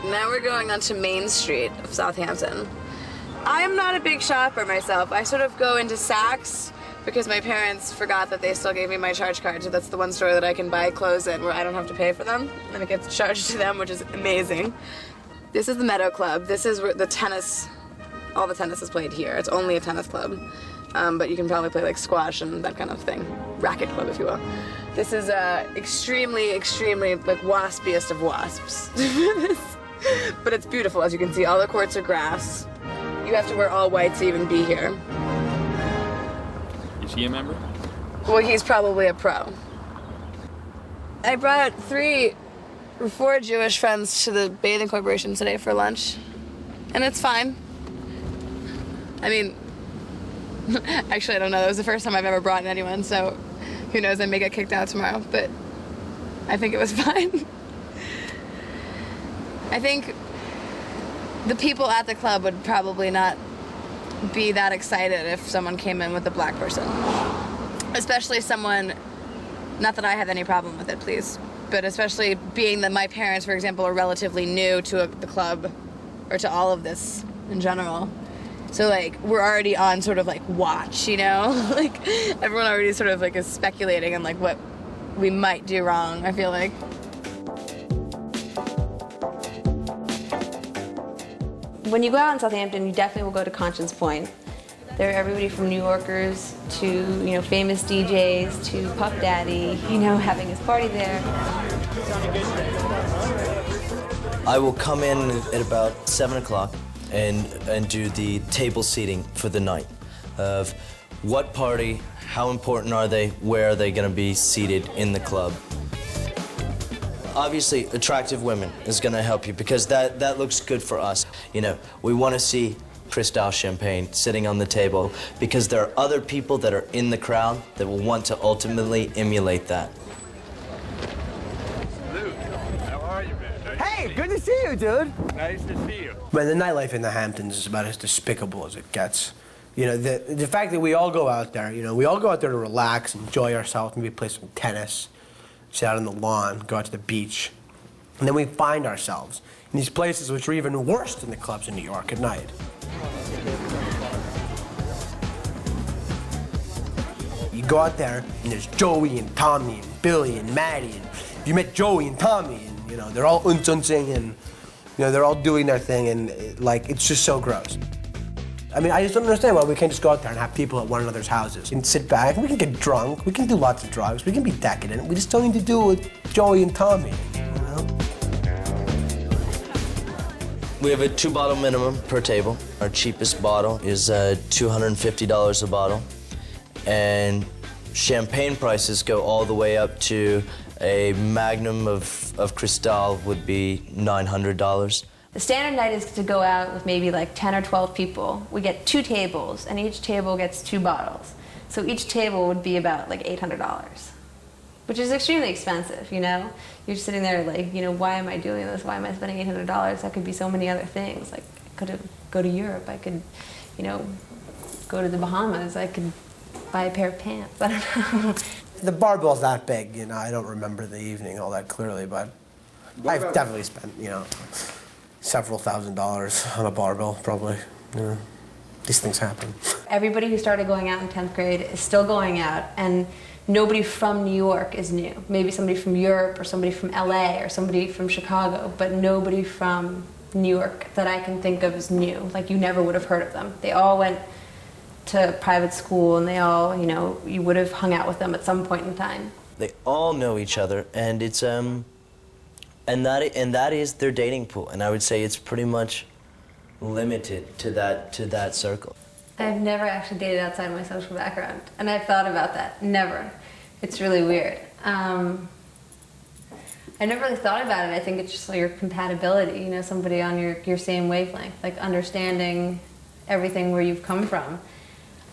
Now we're going onto Main Street of Southampton. I am not a big shopper myself. I sort of go into Saks because my parents forgot that they still gave me my charge card, so that's the one store that I can buy clothes in where I don't have to pay for them, and it gets charged to them, which is amazing. This is the Meadow Club. This is where the tennis, all the tennis is played here. It's only a tennis club, but you can probably play like squash and that kind of thing. Racket club, if you will. This is extremely, extremely like waspiest of wasps. But it's beautiful, as you can see. All the courts are grass. You have to wear all white to even be here. Is he a member? Well, he's probably a pro. I brought 3 or 4 Jewish friends to the Bathing Corporation today for lunch, and it's fine. I mean, actually, I don't know. That was the first time I've ever brought anyone, so who knows, I may get kicked out tomorrow, but I think it was fine. I think the people at the club would probably not be that excited if someone came in with a black person. Especially someone, not that I have any problem with it, please, but especially being that my parents, for example, are relatively new to the club, or to all of this in general. So like, we're already on sort of like watch, you know? Like, everyone already sort of like is speculating on like what we might do wrong, I feel like. When you go out in Southampton, you definitely will go to Conscience Point. There are everybody from New Yorkers to, you know, famous DJs to Puff Daddy, you know, having his party there. I will come in at about 7 o'clock and do the table seating for the night of what party, how important are they, where are they going to be seated in the club. Obviously, attractive women is going to help you because that looks good for us. You know, we want to see Cristal champagne sitting on the table because there are other people that are in the crowd that will want to ultimately emulate that. Luke, how are you, man? Hey, good to see you, dude. Nice to see you. But the nightlife in the Hamptons is about as despicable as it gets. You know, the fact that we all go out there, you know, we all go out there to relax, enjoy ourselves, maybe play some tennis, sit out on the lawn, go out to the beach, and then we find ourselves in these places which are even worse than the clubs in New York at night. You go out there, and there's Joey and Tommy and Billy and Maddie, and you met Joey and Tommy, and you know they're all unzunsing, and you know they're all doing their thing, and like it's just so gross. I mean, I just don't understand why we can't just go out there and have people at one another's houses and sit back. We can get drunk. We can do lots of drugs. We can be decadent. We just don't need to do it with Joey and Tommy, you know? We have a 2-bottle minimum per table. Our cheapest bottle is $250 a bottle. And champagne prices go all the way up to a magnum of Cristal would be $900. The standard night is to go out with maybe like 10 or 12 people. We get 2 tables, and each table gets 2 bottles. So each table would be about like $800, which is extremely expensive, you know? You're sitting there like, you know, why am I doing this? Why am I spending $800? That could be so many other things. Like, I could go to Europe. I could, you know, go to the Bahamas. I could buy a pair of pants. I don't know. The barbell's that big, you know. I don't remember the evening all that clearly, but I've definitely spent, you know, several $1,000s on a barbell, probably. You know, these things happen. Everybody who started going out in 10th grade is still going out, and nobody from New York is new. Maybe somebody from Europe or somebody from LA or somebody from Chicago, but nobody from New York that I can think of is new. Like, you never would have heard of them. They all went to private school, and they all, you know, you would have hung out with them at some point in time. They all know each other, and it's and that is their dating pool, and I would say it's pretty much limited to that circle. I've never actually dated outside my social background, and I've thought about that. Never. It's really weird. I never really thought about it. I think it's just like your compatibility, you know, somebody on your same wavelength, like understanding everything where you've come from.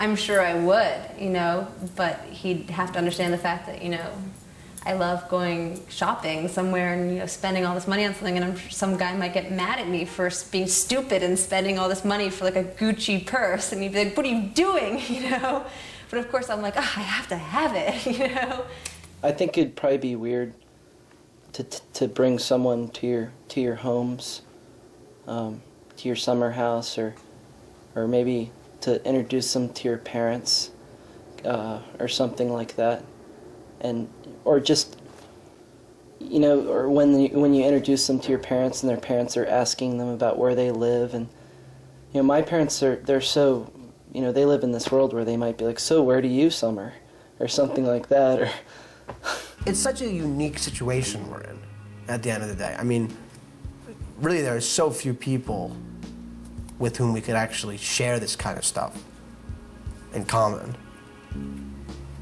I'm sure I would, you know, but he'd have to understand the fact that, you know, I love going shopping somewhere and, you know, spending all this money on something, and I'm sure some guy might get mad at me for being stupid and spending all this money for like a Gucci purse, and he'd be like, what are you doing, you know? But of course I'm like, oh, I have to have it, you know? I think it'd probably be weird to bring someone to your homes, to your summer house, or maybe to introduce them to your parents, or something like that, or just, you know, or when you introduce them to your parents and their parents are asking them about where they live, and, you know, my parents they're so, you know, they live in this world where they might be like, so where do you summer, or something like that, or. It's such a unique situation we're in at the end of the day. I mean, really there are so few people with whom we could actually share this kind of stuff in common,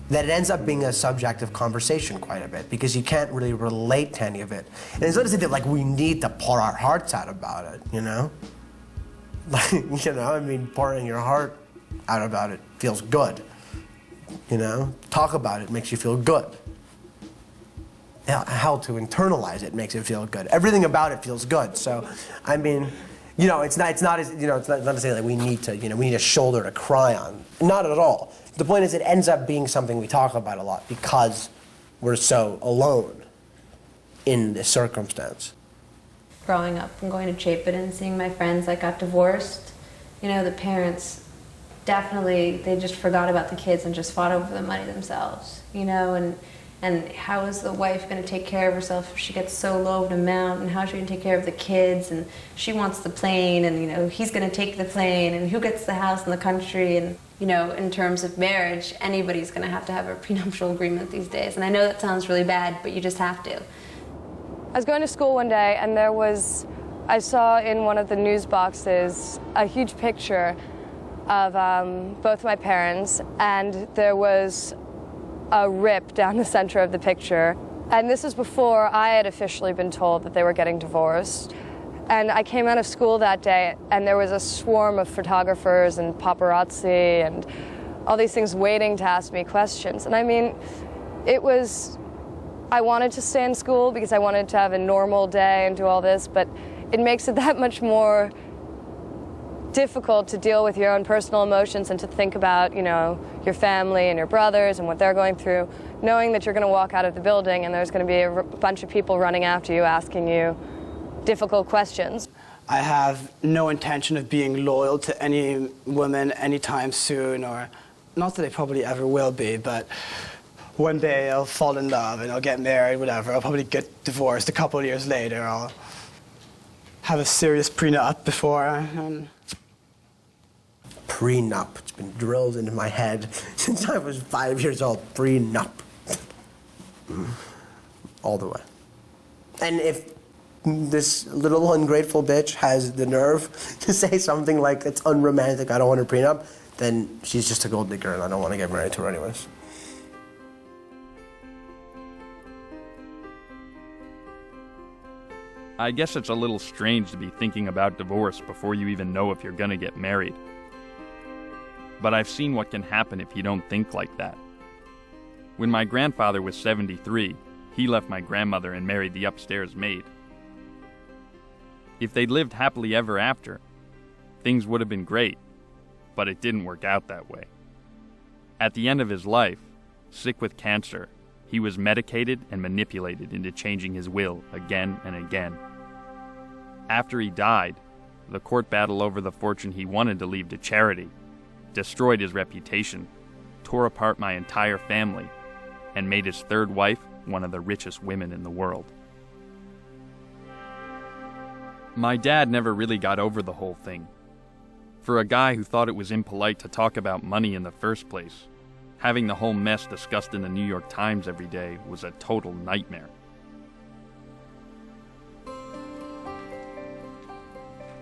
that it ends up being a subject of conversation quite a bit, because you can't really relate to any of it. And it's not to say that, like, we need to pour our hearts out about it, you know? Like, you know, I mean, pouring your heart out about it feels good, you know? Talk about it makes you feel good. Hell, to internalize it makes it feel good. Everything about it feels good. So, I mean, you know, it's not as, you know, it's not to say that we need to, you know, we need a shoulder to cry on. Not at all. The point is, it ends up being something we talk about a lot because we're so alone in this circumstance. Growing up and going to Chapin and seeing my friends that got divorced, you know, the parents definitely, they just forgot about the kids and just fought over the money themselves, you know, and how is the wife going to take care of herself if she gets so low of an amount, and how is she going to take care of the kids, and she wants the plane, and, you know, he's going to take the plane, and who gets the house in the country, and, you know, in terms of marriage, anybody's going to have a prenuptial agreement these days. And I know that sounds really bad, but you just have to. I was going to school one day, and I saw in one of the news boxes a huge picture of both my parents, and there was a rip down the center of the picture. And this was before I had officially been told that they were getting divorced. And I came out of school that day, and there was a swarm of photographers and paparazzi and all these things waiting to ask me questions. And I mean, I wanted to stay in school because I wanted to have a normal day and do all this, but it makes it that much more difficult to deal with your own personal emotions and to think about, you know, your family and your brothers and what they're going through, knowing that you're going to walk out of the building and there's going to be a bunch of people running after you asking you difficult questions. I have no intention of being loyal to any woman anytime soon, or not that I probably ever will be, but one day I'll fall in love and I'll get married, whatever. I'll probably get divorced a couple of years later. I'll have a serious prenup before. Prenup. It's been drilled into my head since I was 5 years old. Prenup. All the way. And if this little ungrateful bitch has the nerve to say something like, it's unromantic, I don't want a prenup, then she's just a gold digger and I don't want to get married to her anyways. I guess it's a little strange to be thinking about divorce before you even know if you're gonna get married. But I've seen what can happen if you don't think like that. When my grandfather was 73, he left my grandmother and married the upstairs maid. If they'd lived happily ever after, things would have been great. But it didn't work out that way. At the end of his life, sick with cancer, he was medicated and manipulated into changing his will again and again. After he died, the court battle over the fortune he wanted to leave to charity destroyed his reputation, tore apart my entire family, and made his third wife one of the richest women in the world. My dad never really got over the whole thing. For a guy who thought it was impolite to talk about money in the first place, having the whole mess discussed in the New York Times every day was a total nightmare.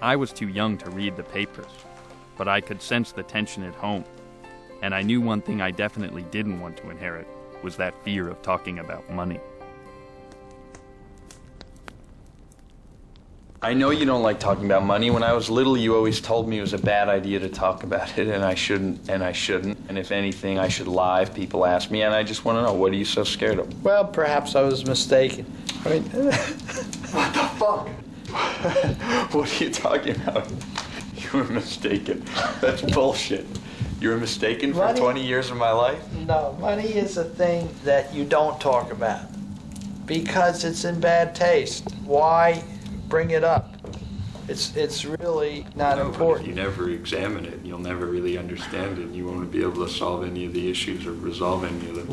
I was too young to read the papers, but I could sense the tension at home, and I knew one thing I definitely didn't want to inherit was that fear of talking about money. I know you don't like talking about money. When I was little, you always told me it was a bad idea to talk about it, and I shouldn't. And if anything, I should lie if people ask me, and I just want to know, what are you so scared of? Well, perhaps I was mistaken. I mean, what the fuck? What are you talking about? You were mistaken. That's bullshit. You were mistaken for 20 years of my life? No, money is a thing that you don't talk about because it's in bad taste. Why bring it up? It's really not important. If you never examine it, you'll never really understand it. You won't be able to solve any of the issues or resolve any of the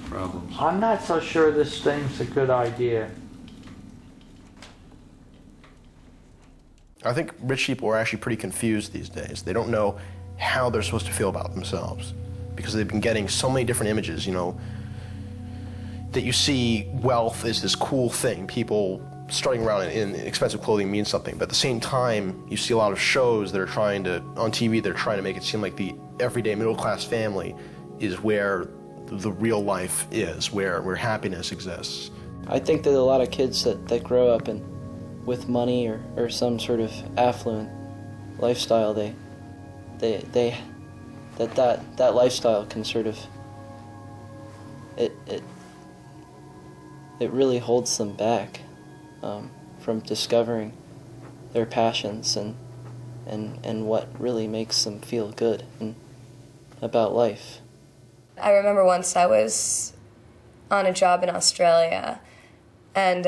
problems. I'm not so sure this thing's a good idea. I think rich people are actually pretty confused these days. They don't know how they're supposed to feel about themselves because they've been getting so many different images, that you see wealth as this cool thing. People strutting around in expensive clothing means something, but at the same time, you see a lot of shows that are on TV, they're trying to make it seem like the everyday middle-class family is where the real life is, where happiness exists. I think that a lot of kids that grow up with money or some sort of affluent lifestyle, that lifestyle can sort of, it really holds them back from discovering their passions and what really makes them feel good about life. I remember once I was on a job in Australia, and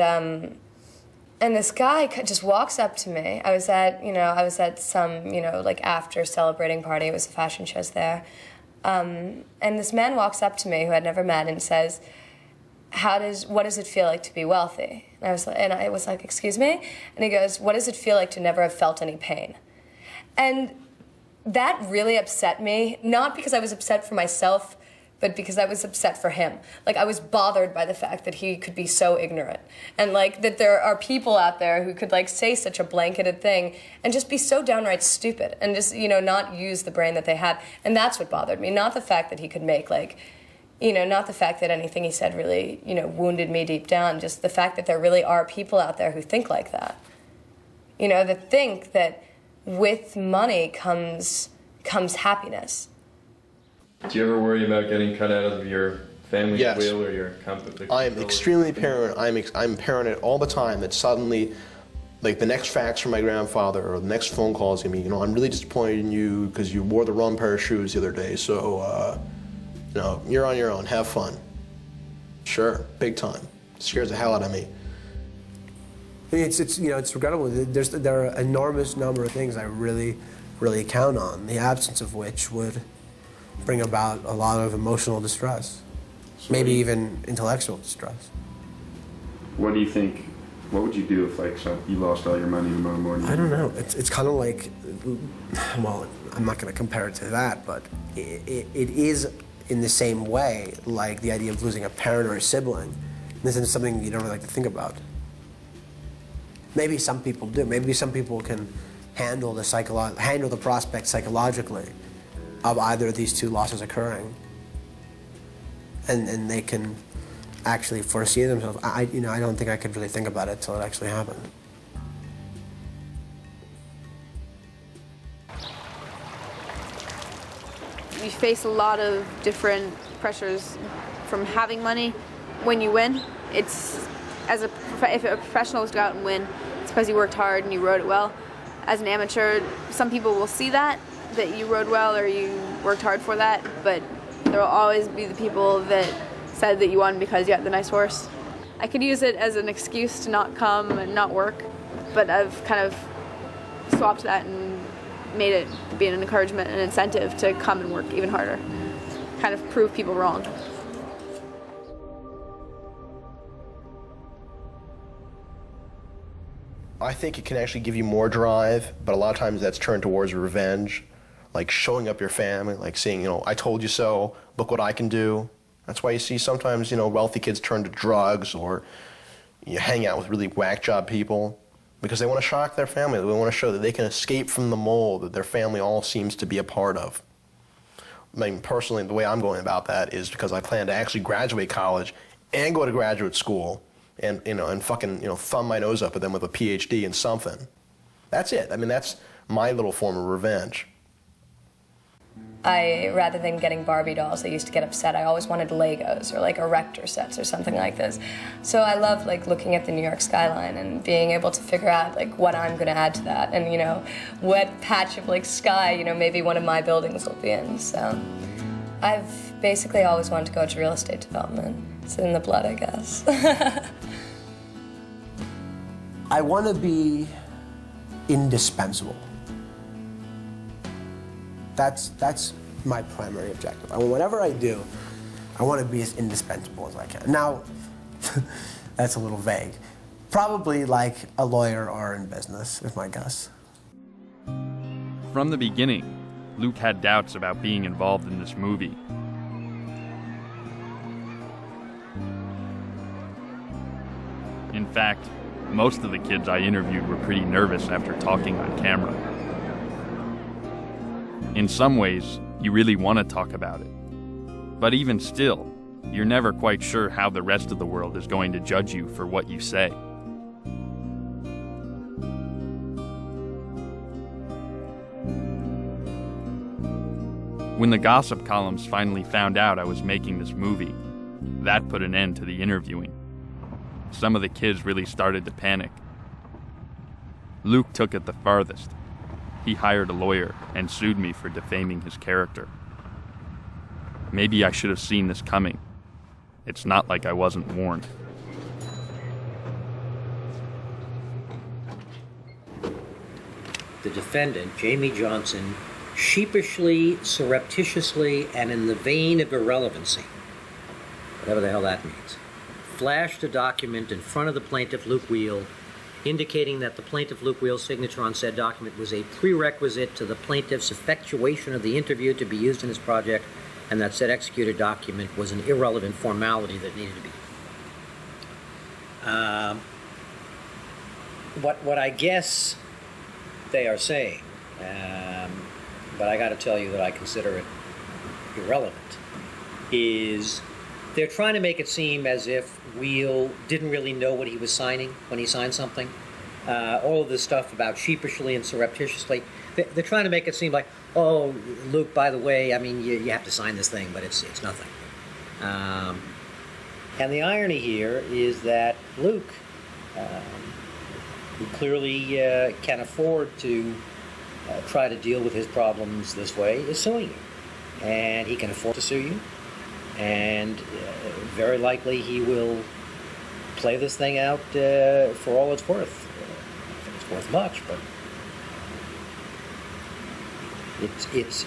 this guy just walks up to me. I was at some, after celebrating party. It was the fashion shows there. And this man walks up to me who I'd never met and says, what does it feel like to be wealthy? And I was like, excuse me? And he goes, what does it feel like to never have felt any pain? And that really upset me, not because I was upset for myself, but because I was upset for him. Like, I was bothered by the fact that he could be so ignorant. And, that there are people out there who could, say such a blanketed thing and just be so downright stupid and just, not use the brain that they have. And that's what bothered me, not the fact that he could make, not the fact that anything he said really, wounded me deep down, just the fact that there really are people out there who think like that. That think that with money comes happiness. Do you ever worry about getting cut out of your family Yes. will or your company? I'm extremely paranoid. I'm paranoid all the time that suddenly, the next fax from my grandfather or the next phone call is going to be, I'm really disappointed in you because you wore the wrong pair of shoes the other day, so, you're on your own. Have fun. Sure, big time. Scares the hell out of me. It's regrettable. There are an enormous number of things I really, really count on, the absence of which would bring about a lot of emotional distress, maybe even intellectual distress. What do you think? What would you do if you lost all your money tomorrow morning? I don't know. It's kind of like, well, I'm not going to compare it to that, but it is in the same way like the idea of losing a parent or a sibling. This is something you don't really like to think about. Maybe some people do. Maybe some people can handle the prospect psychologically of either of these two losses occurring, and they can actually foresee themselves. I don't think I could really think about it till it actually happened. You face a lot of different pressures from having money. When you win, if a professional was to go out and win, it's because you worked hard and you wrote it well. As an amateur, some people will see that that you rode well or you worked hard for that, but there will always be the people that said that you won because you had the nice horse. I could use it as an excuse to not come and not work, but I've kind of swapped that and made it be an encouragement and incentive to come and work even harder. Kind of prove people wrong. I think it can actually give you more drive, but a lot of times that's turned towards revenge, like showing up your family, like saying, you know, I told you so, look what I can do. That's why you see sometimes, you know, wealthy kids turn to drugs or you hang out with really whack job people because they want to shock their family. They want to show that they can escape from the mold that their family all seems to be a part of. I mean, personally, the way I'm going about that is because I plan to actually graduate college and go to graduate school and, you know, and fucking, you know, thumb my nose up at them with a PhD in something. That's it. I mean, that's my little form of revenge. Rather than getting Barbie dolls, I used to get upset. I always wanted Legos or like erector sets or something like this. So I love like looking at the New York skyline and being able to figure out like what I'm going to add to that, and you know, what patch of like sky, you know, maybe one of my buildings will be in. So I've basically always wanted to go to real estate development. It's in the blood, I guess. I want to be indispensable. That's my primary objective. I mean, whatever I do, I want to be as indispensable as I can. Now, that's a little vague. Probably like a lawyer or in business, is my guess. From the beginning, Luke had doubts about being involved in this movie. In fact, most of the kids I interviewed were pretty nervous after talking on camera. In some ways, you really want to talk about it. But even still, you're never quite sure how the rest of the world is going to judge you for what you say. When the gossip columns finally found out I was making this movie, that put an end to the interviewing. Some of the kids really started to panic. Luke took it the farthest. He hired a lawyer and sued me for defaming his character. Maybe I should have seen this coming. It's not like I wasn't warned. The defendant, Jamie Johnson, sheepishly, surreptitiously, and in the vein of irrelevancy, whatever the hell that means, flashed a document in front of the plaintiff, Luke Wheel, indicating that the plaintiff, Luke Wheel's signature on said document was a prerequisite to the plaintiff's effectuation of the interview to be used in his project, and that said executed document was an irrelevant formality that needed to be. What I guess they are saying, but I got to tell you that I consider it irrelevant, is they're trying to make it seem as if Wheel didn't really know what he was signing when he signed something. All of this stuff about sheepishly and surreptitiously, they're trying to make it seem like, oh, Luke, by the way, I mean, you have to sign this thing, but it's nothing. And the irony here is that Luke, who clearly can afford to try to deal with his problems this way, is suing you. And he can afford to sue you. And very likely he will play this thing out for all it's worth. I don't think it's worth much, but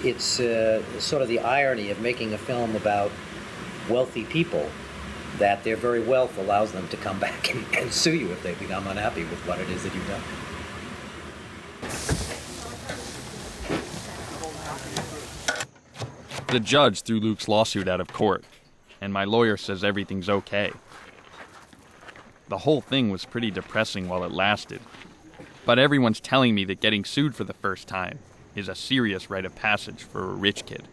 it's sort of the irony of making a film about wealthy people, that their very wealth allows them to come back and sue you if they become unhappy with what it is that you've done. The judge threw Luke's lawsuit out of court, and my lawyer says everything's okay. The whole thing was pretty depressing while it lasted, but everyone's telling me that getting sued for the first time is a serious rite of passage for a rich kid.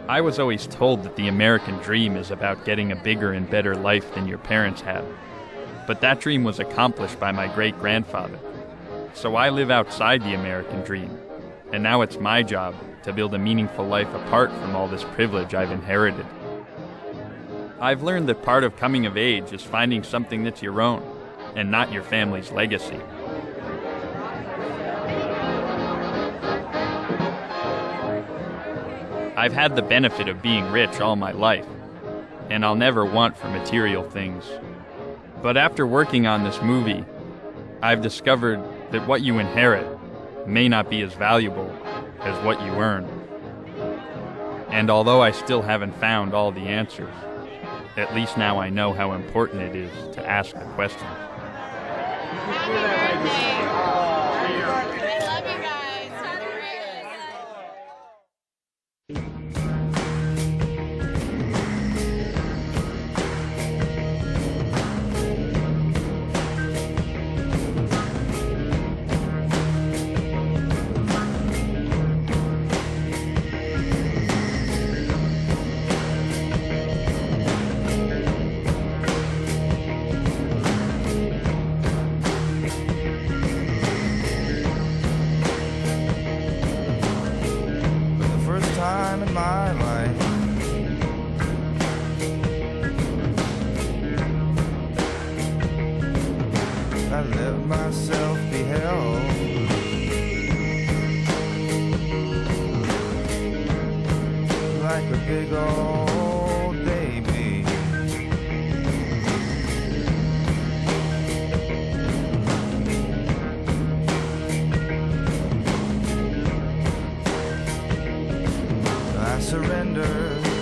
I was always told that the American dream is about getting a bigger and better life than your parents had. But that dream was accomplished by my great-grandfather. So I live outside the American dream And now it's my job to build a meaningful life apart from all this privilege I've inherited. I've learned that part of coming of age is finding something that's your own, and not your family's legacy. I've had the benefit of being rich all my life, and I'll never want for material things. But after working on this movie, I've discovered that what you inherit may not be as valuable as what you earn. And although I still haven't found all the answers, at least now I know how important it is to ask the questions. In my life, I let myself be held. Like a big old baby. I surrender.